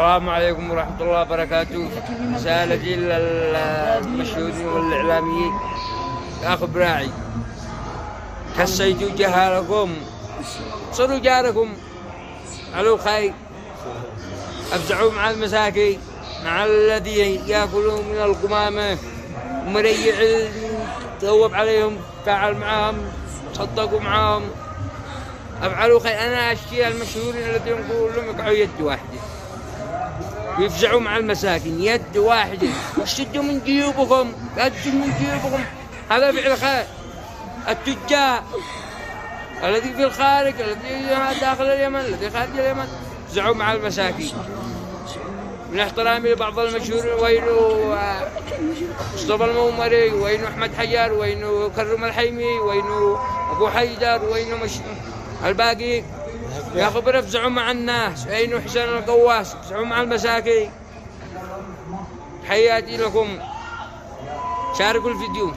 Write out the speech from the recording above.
السلام عليكم ورحمة الله وبركاته. رسالة للمشهورين والإعلاميين يا أخو براعي، كسيتوا جهالكم، صروا جاركم علو خير، أفزعوا مع المساكين، مع الذي يأكلون من القمامة ومريع توب عليهم، فعل معهم، صدقوا معهم، أفعلوا خير. أنا أشكي المشهورين الذين نقول لهم يقعوا يد واحدة ويفزعوا مع المساكين، يد واحدة، وشدوا من جيوبكم، قدوا من جيوبكم، هذا فعل خير. التجار الذي في الخارج، الذي داخل اليمن، الذي خارج اليمن، فزعوا مع المساكين. من احترامي لبعض المشهورين، وينو مصطفى المومري، وينو أحمد حجار، وينو كرم الحيمي، وينو أبو حيدر، وينو الباقي يا خبر، افزعوا مع الناس. وينو حسين القواس، افزعوا مع المساكين. حياتي لكم، شاركوا الفيديو.